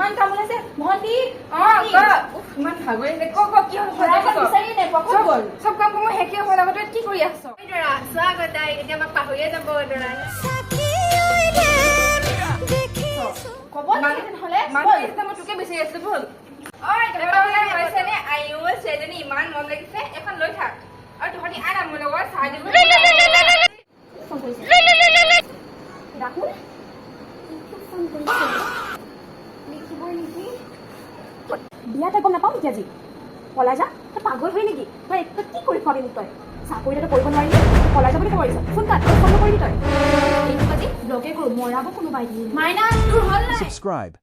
ইমান কাম ওলাইছে ভন্টি ইমান ভাগৰি আছে কি হ'ল বিচাৰি নাই পকত গ'ল চব কাম মই শেষে হ'ল আগতে কি কৰি আছ দৰা চোৱা গতাই এতিয়া আমাক পাহৰিয়ে যাব দৰা ক'ব লাগে নহ'লে মানুহ আহিছে মই তোকে বিচাৰি আছো ব'ল হৈছেনে আইও ছেজনী ইমান মন লাগিছে এখন লৈ থাক আৰু তহঁতি আন মোৰ লগত চাই দিব ফোন কৰিছে ৰাহুল ফোন কৰিছে লিখিবই নেকি বিয়াতে গম নাপাওঁ নেকি আজি পলাই যা তই পাগল হয় নেকি তই কি কৰি খুৱাবি মোক তই চাকৰি এটা কৰিব নোৱাৰিলি পলাই যাবলৈ পাৰিছ ফোন কাট ফোন নকৰিবি তই এইটো আজি ব্লগে কৰোঁ মৰাব কোনোবাই মাইনা তোৰ হ'ল নাই Subscribe.